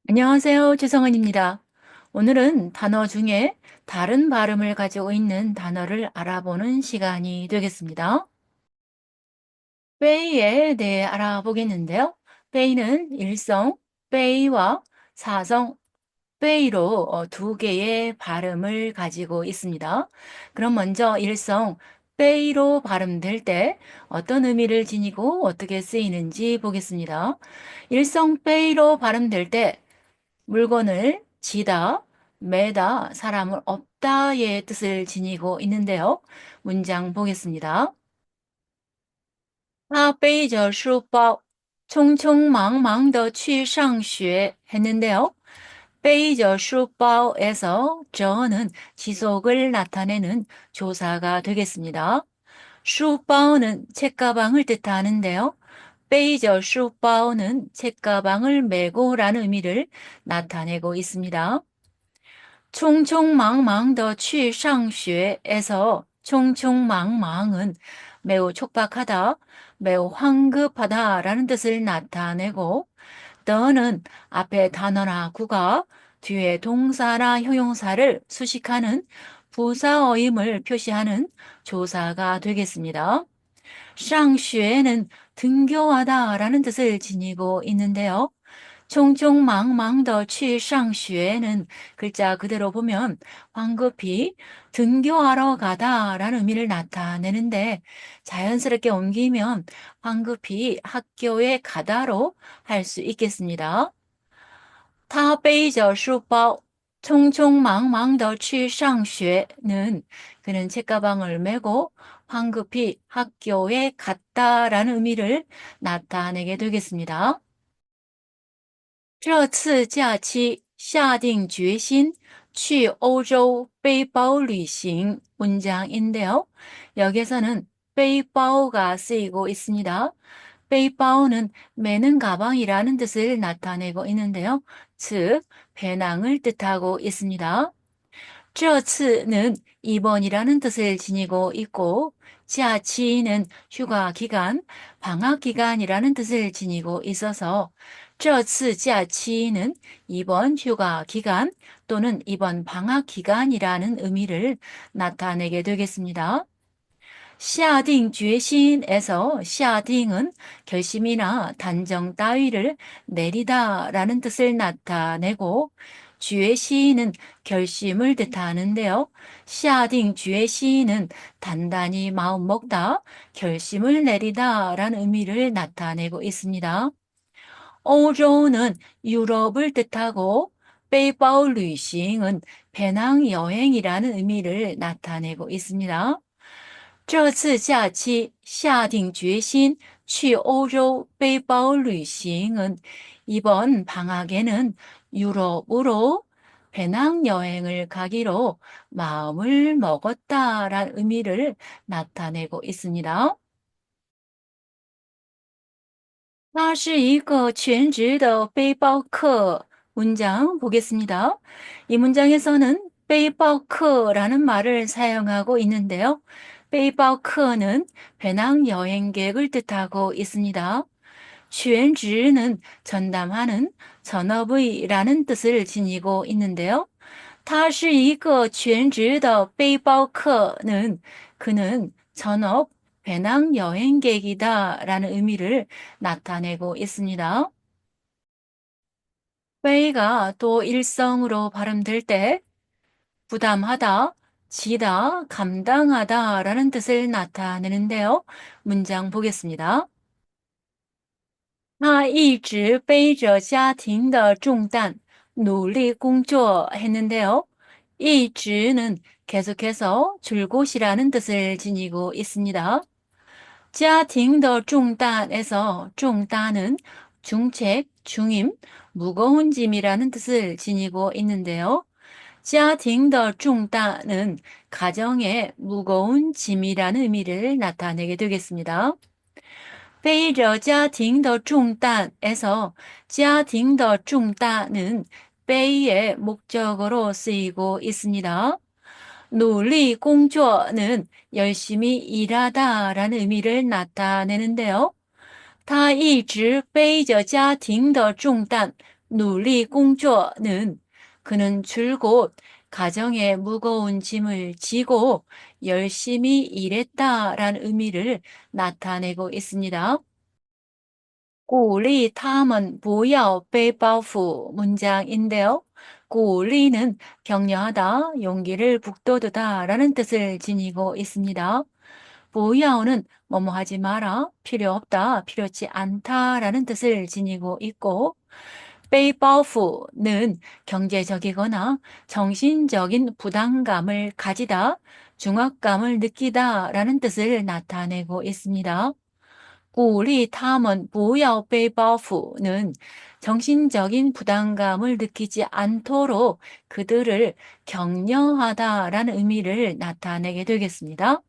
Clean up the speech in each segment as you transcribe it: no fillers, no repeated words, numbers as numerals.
안녕하세요. 최성은입니다. 오늘은 단어 중에 다른 발음을 가지고 있는 단어를 알아보는 시간이 되겠습니다. 베이에 대해 알아보겠는데요. 베이는 일성 베이와 사성 베이로 두 개의 발음을 가지고 있습니다. 그럼 먼저 일성 베이로 발음될 때 어떤 의미를 지니고 어떻게 쓰이는지 보겠습니다. 일성 베이로 발음될 때 물건을 지다, 매다, 사람을 없다의 뜻을 지니고 있는데요. 문장 보겠습니다. 他背着书包匆匆忙忙地去上学 했는데요. 背着书包에서 저는 지속을 나타내는 조사가 되겠습니다.书包는 책가방을 뜻하는데요. 背着书包는 책가방을 메고라는 의미를 나타내고 있습니다. 匆匆忙忙地去上学에서匆匆忙忙은 매우 촉박하다, 매우 황급하다라는 뜻을 나타내고 더는 앞에 단어나 구가 뒤에 동사나 형용사를 수식하는 부사어임을 표시하는 조사가 되겠습니다. 上学는 등교하다라는 뜻을 지니고 있는데요. 匆匆忙忙地去上学는 글자 그대로 보면 황급히 등교하러 가다라는 의미를 나타내는데 자연스럽게 옮기면 황급히 학교에 가다로 할 수 있겠습니다. 他背着书包匆匆忙忙地去上学는 그는 책가방을 메고 황급히 학교에 갔다라는 의미를 나타내게 되겠습니다. 这次假期下定决心去欧洲背包旅行 문장인데요. 여기서는 베이바오가 쓰이고 있습니다. 베이바오는 매는 가방이라는 뜻을 나타내고 있는데요. 즉, 배낭을 뜻하고 있습니다. 这次는 이번이라는 뜻을 지니고 있고, 假期는 휴가 기간, 방학 기간이라는 뜻을 지니고 있어서 这次假期는 이번 휴가 기간 또는 이번 방학 기간이라는 의미를 나타내게 되겠습니다. 下定决心에서 下定은 결심이나 단정 따위를 내리다라는 뜻을 나타내고 决心은 결심을 뜻하는데요. 下定决心은 단단히 마음 먹다, 결심을 내리다라는 의미를 나타내고 있습니다. 欧洲는 유럽을 뜻하고 背包旅行은 배낭 여행이라는 의미를 나타내고 있습니다. 这次假期下定决心去欧洲背包旅行은 이번 방학에는 유럽으로 배낭여행을 가기로 마음을 먹었다라는 의미를 나타내고 있습니다. 他是一个全职的背包客 문장 보겠습니다. 이 문장에서는 背包客라는 말을 사용하고 있는데요. 背包客는 배낭 여행객을 뜻하고 있습니다. 全职는 전담하는 전업의라는 뜻을 지니고 있는데요. 他是一个全职的背包客는 그는 전업 배낭 여행객이다 라는 의미를 나타내고 있습니다. 베이가 또 일성으로 발음될 때 부담하다, 지다, 감당하다 라는 뜻을 나타내는데요. 문장 보겠습니다. 他一直背着家庭的重担，努力工作 했는데요. 一直는 계속해서 줄곳이라는 뜻을 지니고 있습니다. 家庭的重担에서 重担은 중책, 중임, 무거운 짐이라는 뜻을 지니고 있는데요. 家庭的重担은 가정의 무거운 짐이라는 의미를 나타내게 되겠습니다. 背着家庭的重担에서 家庭的重担은 베이의 목적어로 쓰이고 있습니다. 努力工作는 열심히 일하다라는 의미를 나타내는데요. 他一直背着家庭的重担努力 工作는 그는 줄곧 가정의 무거운 짐을 지고 열심히 일했다라는 의미를 나타내고 있습니다. 鼓励他们不要背包袱 문장인데요. 鼓励는 격려하다, 용기를 북돋우다 라는 뜻을 지니고 있습니다. 不要는 뭐뭐 하지 마라, 필요 없다, 필요치 않다 라는 뜻을 지니고 있고 背包袱는 경제적이거나 정신적인 부담감을 가지다, 중압감을 느끼다 라는 뜻을 나타내고 있습니다. 鼓励他们不要背包袱는 정신적인 부담감을 느끼지 않도록 그들을 격려하다라는 의미를 나타내게 되겠습니다.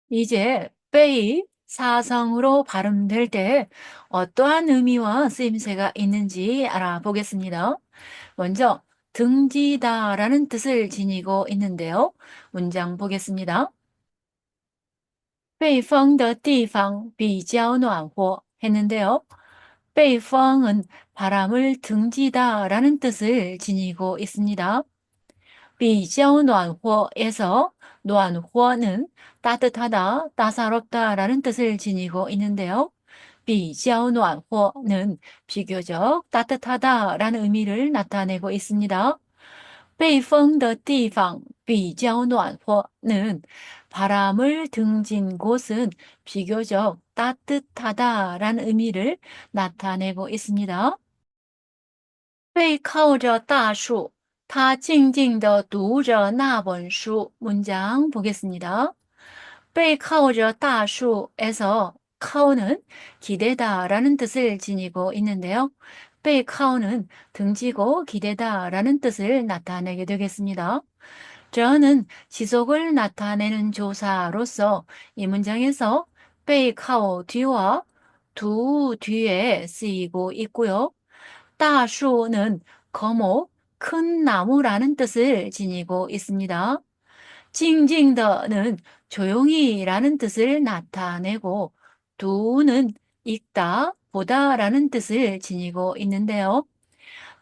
이제 빼이 사성으로 발음될 때 어떠한 의미와 쓰임새가 있는지 알아보겠습니다. 먼저 등지다라는 뜻을 지니고 있는데요. 문장 보겠습니다. 北风的地方比较暖和 했는데요. 北风은 바람을 등지다라는 뜻을 지니고 있습니다. 比较暖和에서 暖和는 따뜻하다, 따사롭다라는 뜻을 지니고 있는데요. 比较暖和는 비교적 따뜻하다라는 의미를 나타내고 있습니다. 北风的地方比较暖和는 바람을 등진 곳은 비교적 따뜻하다라는 의미를 나타내고 있습니다. 背靠着大树,他静静地读着那本书. 문장 보겠습니다. 背靠着大树에서靠는 기대다라는 뜻을 지니고 있는데요. 背靠는 등지고 기대다라는 뜻을 나타내게 되겠습니다. 저는 지속을 나타내는 조사로서 이 문장에서 背靠 뒤와 두 뒤에 쓰이고 있고요. 大树는 거목, 큰 나무라는 뜻을 지니고 있습니다. 静静的는 조용히라는 뜻을 나타내고 두는 읽다, 보다라는 뜻을 지니고 있는데요.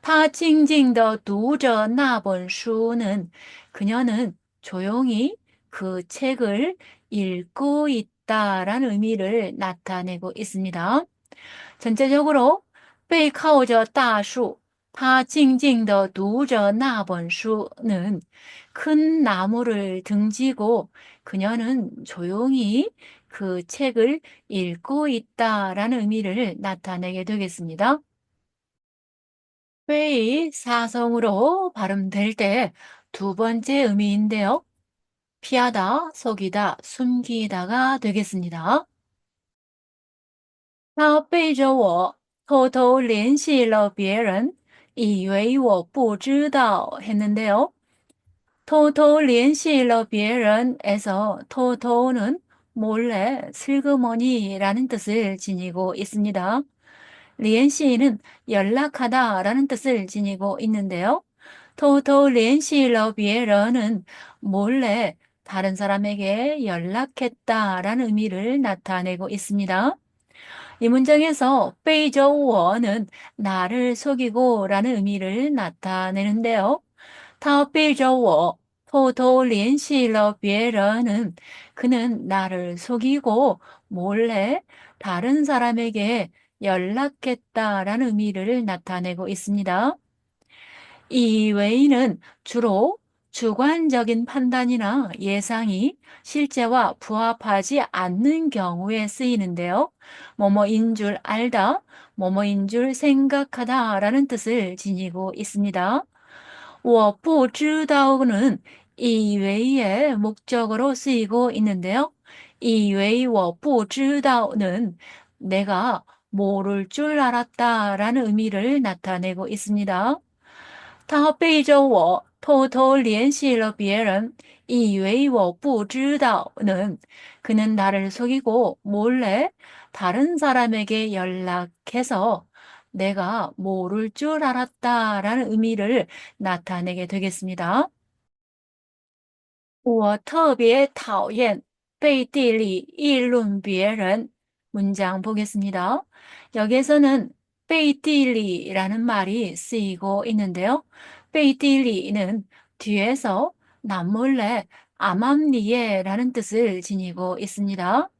他静静地读着那本书는 그녀는 조용히 그 책을 읽고 있다라는 의미를 나타내고 있습니다. 전체적으로 背靠着大树,他静静地读着那本书는 큰 나무를 등지고 그녀는 조용히 그 책을 읽고 있다라는 의미를 나타내게 되겠습니다. 회의 사성으로 발음될 때 두 번째 의미인데요. 피하다, 속이다, 숨기다가 되겠습니다. 他背着我偷偷联系了别人,以为我不知道 했는데요. 偷偷联系了别人에서偷偷는 몰래, 슬그머니라는 뜻을 지니고 있습니다. 联系는 연락하다라는 뜻을 지니고 있는데요. 偷偷联系了别人은 몰래 다른 사람에게 연락했다라는 의미를 나타내고 있습니다. 이 문장에서 背着我는 나를 속이고 라는 의미를 나타내는데요. 他背着我 偷偷联系了别人은 그는 나를 속이고 몰래 다른 사람에게 연락했다라는 의미를 나타내고 있습니다. 이 외에는 주로 주관적인 판단이나 예상이 실제와 부합하지 않는 경우에 쓰이는데요. 뭐뭐인 줄 알다, 뭐뭐인 줄 생각하다 라는 뜻을 지니고 있습니다. 我不知道는 이 외의 목적어로 쓰이고 있는데요. 이 외의 我不知道는 내가 모를 줄 알았다 라는 의미를 나타내고 있습니다. 他背着我偷偷联系了别人,以为我不知道는 그는 나를 속이고 몰래 다른 사람에게 연락해서 내가 모를 줄 알았다라는 의미를 나타내게 되겠습니다. 我特别讨厌背地里议论别人. 문장 보겠습니다. 여기에서는 베이딜리라는 말이 쓰이고 있는데요. 베이딜리는 뒤에서 남몰래 암암리에라는 뜻을 지니고 있습니다.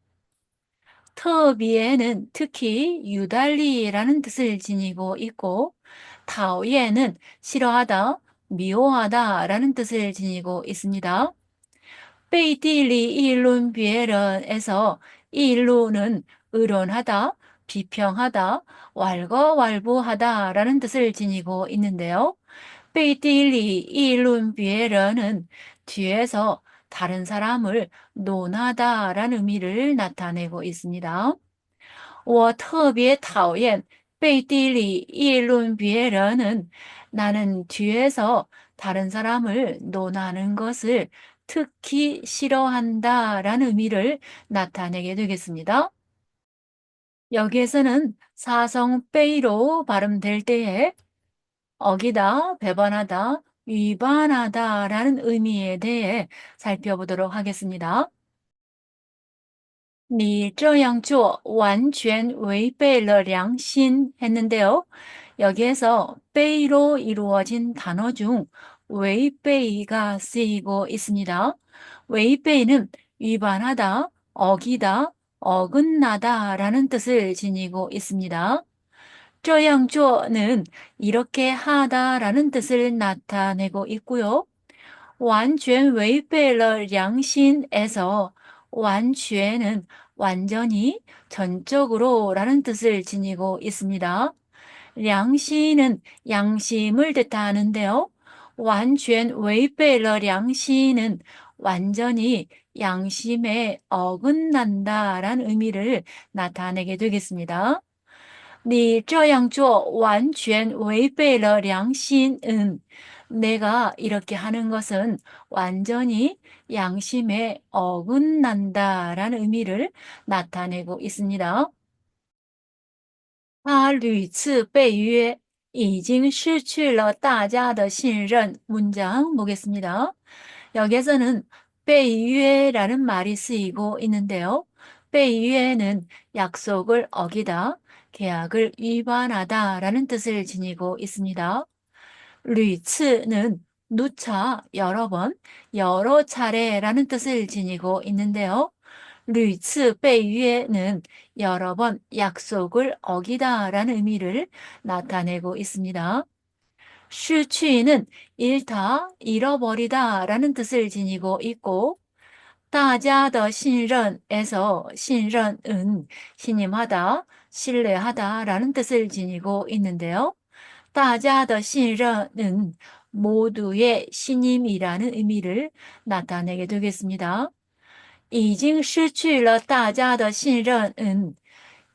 터비에는 특히 유달리라는 뜻을 지니고 있고, 타오예는 싫어하다, 미워하다라는 뜻을 지니고 있습니다. 베이딜리 이론 비에런에서 이론은 의론하다, 비평하다, 왈가왈부하다라는 뜻을 지니고 있는데요. 베이딜리 이론 비에런은 뒤에서 다른 사람을 논하다라는 의미를 나타내고 있습니다. 我特别讨厌背地里议论别人은 나는 뒤에서 다른 사람을 논하는 것을 특히 싫어한다라는 의미를 나타내게 되겠습니다. 여기에서는 사성 빼이로 발음될 때에 어기다, 배반하다, 위반하다라는 의미에 대해 살펴보도록 하겠습니다. 你这样做完全违背了良心 했는데요. 여기에서 빼이로 이루어진 단어 중违背가 쓰이고 있습니다. 违背는 위반하다, 어기다, 어긋나다 라는 뜻을 지니고 있습니다. 这样做는 이렇게 하다 라는 뜻을 나타내고 있고요. 完全违背了良心에서 完全은 완전히, 전적으로 라는 뜻을 지니고 있습니다. 良心은 양심을 뜻하는데요. 完全违背了良心은 완전히 양심에 어긋난다 라는 의미를 나타내게 되겠습니다. 你这样做完全违背了良心은 내가 이렇게 하는 것은 완전히 양심에 어긋난다라는 의미를 나타내고 있습니다. 他屡次背约，已经失去了大家的信任. 문장 보겠습니다. 여기에서는 背约라는 말이 쓰이고 있는데요. 背约는 약속을 어기다, 계약을 위반하다 라는 뜻을 지니고 있습니다. 屡次는 누차, 여러 번, 여러 차례라는 뜻을 지니고 있는데요. 屡次背约는 여러 번 약속을 어기다 라는 의미를 나타내고 있습니다. 失去는 잃다, 잃어버리다 라는 뜻을 지니고 있고, 大家的信任에서 신任은 신임하다, 신뢰하다 라는 뜻을 지니고 있는데요. 大家的信任은 모두의 신임이라는 의미를 나타내게 되겠습니다. 已经失去了大家的信任은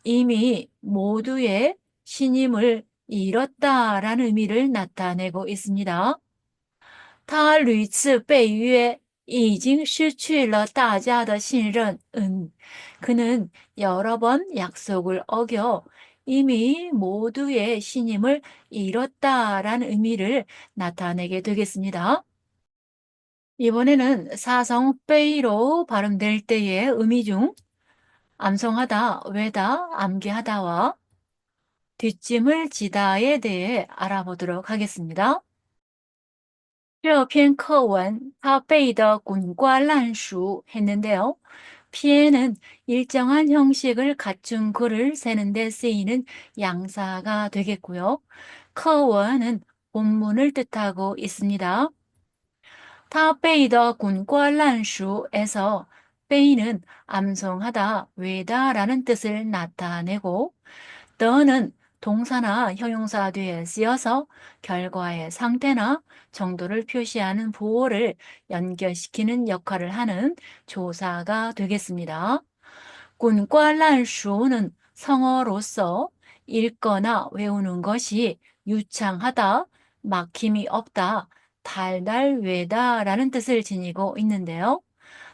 이미 모두의 신임을 잃었다라는 의미를 나타내고 있습니다. 他屡次背约，已经失去了大家的信任은 그는 여러 번 약속을 어겨 이미 모두의 신임을 잃었다라는 의미를 나타내게 되겠습니다. 이번에는 사성 빼이로 발음될 때의 의미 중 암송하다, 외다, 암기하다와 뒷짐을 지다에 대해 알아보도록 하겠습니다. 这篇课文他背得滚瓜烂熟 했는데요. 피에는 일정한 형식을 갖춘 글을 세는데 쓰이는 양사가 되겠고요.课文은 본문을 뜻하고 있습니다. 他背得滚瓜烂熟에서 빼이는 암송하다, 외다라는 뜻을 나타내고 더는 동사나 형용사 뒤에 쓰여서 결과의 상태나 정도를 표시하는 보호를 연결시키는 역할을 하는 조사가 되겠습니다. 滚瓜烂熟는 성어로서 읽거나 외우는 것이 유창하다, 막힘이 없다, 달달 외다라는 뜻을 지니고 있는데요.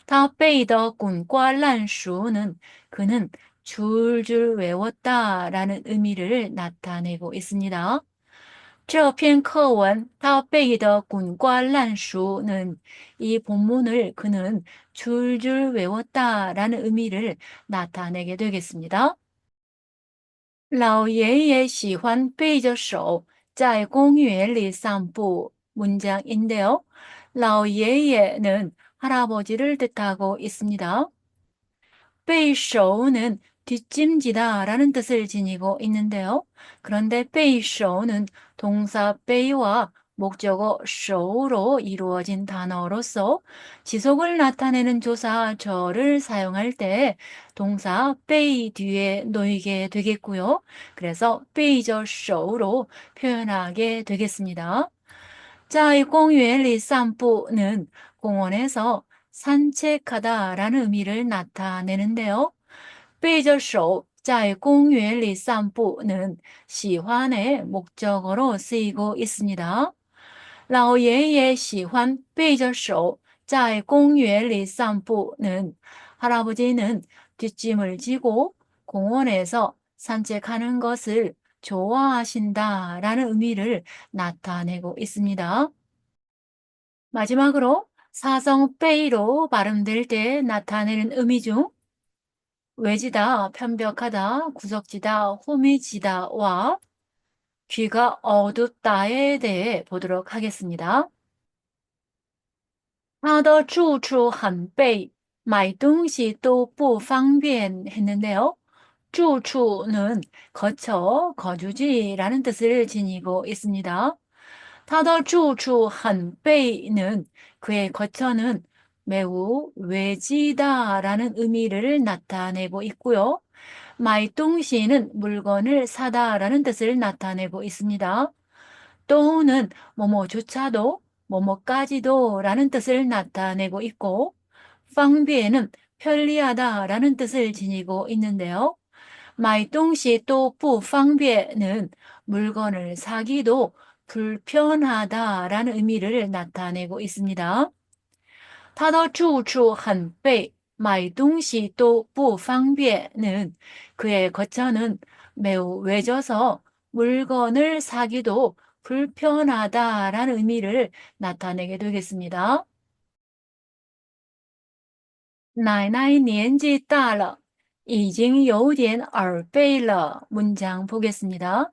他背得滚瓜烂熟는 그는 줄줄 외웠다라는 의미를 나타내고 있습니다. 这篇课文他背得滚瓜烂熟는 이 본문을 그는 줄줄 외웠다라는 의미를 나타내게 되겠습니다. 老爷爷喜欢背着手在公园里散步. 문장인데요. 老爷爷는 할아버지를 뜻하고 있습니다. 背手는 뒷짐지다 라는 뜻을 지니고 있는데요. 그런데 背手는 동사 背와 목적어 show로 이루어진 단어로서 지속을 나타내는 조사 저를 사용할 때 동사 背 뒤에 놓이게 되겠고요. 그래서 背着 show로 표현하게 되겠습니다. 在公园里散步는 공원에서 산책하다라는 의미를 나타내는데요. 背着手在公园里散步는 시환의 목적어로 쓰이고 있습니다. 老爷爷喜欢背着手在公园里散步는 할아버지는 뒷짐을 지고 공원에서 산책하는 것을 좋아하신다라는 의미를 나타내고 있습니다. 마지막으로 사성 빼이로 발음될 때 나타내는 의미 중 외지다, 편벽하다, 구석지다, 호미지다와 귀가 어둡다에 대해 보도록 하겠습니다. 他的住处很背，买东西都不方便 했는데요. 住处는 거처, 거주지라는 뜻을 지니고 있습니다. 他的住处很背는 그의 거처는 매우 외지다라는 의미를 나타내고 있고요. 买东西는 물건을 사다라는 뜻을 나타내고 있습니다. 또는 뭐뭐조차도 뭐뭐까지도 라는 뜻을 나타내고 있고 方便는 편리하다라는 뜻을 지니고 있는데요. 买东西都不方便는 물건을 사기도 불편하다라는 의미를 나타내고 있습니다. 他的住处很背，买东西都不方便는 그의 거처는 매우 외져서 물건을 사기도 불편하다라는 의미를 나타내게 되겠습니다. 奶奶年纪大了，已经有点耳背了. 문장 보겠습니다.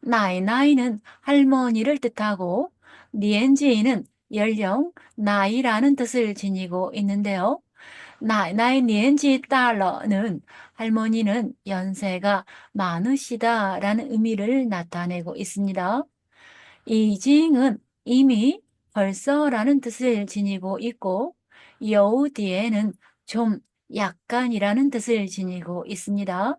나이나이는 할머니를 뜻하고 니엔지는 연령, 나이라는 뜻을 지니고 있는데요. 나이나이 니엔지 달러는 할머니는 연세가 많으시다라는 의미를 나타내고 있습니다. 이징은 이미 벌써라는 뜻을 지니고 있고 여우 뒤에는 좀 약간이라는 뜻을 지니고 있습니다.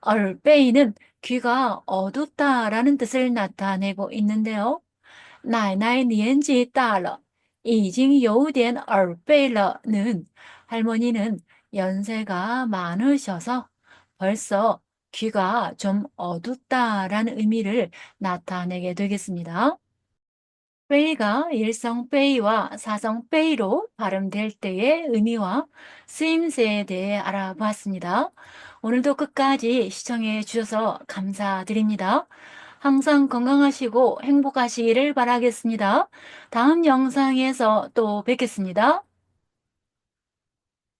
얼빼이는 귀가 어둡다라는 뜻을 나타내고 있는데요. 奶奶年纪大了，已经有点耳背了는 할머니는 연세가 많으셔서 벌써 귀가 좀 어둡다라는 의미를 나타내게 되겠습니다. 빼이가 일성 빼이와 사성 빼이로 발음될 때의 의미와 쓰임새에 대해 알아봤습니다. 오늘도 끝까지 시청해 주셔서 감사드립니다. 항상 건강하시고 행복하시기를 바라겠습니다. 다음 영상에서 또 뵙겠습니다.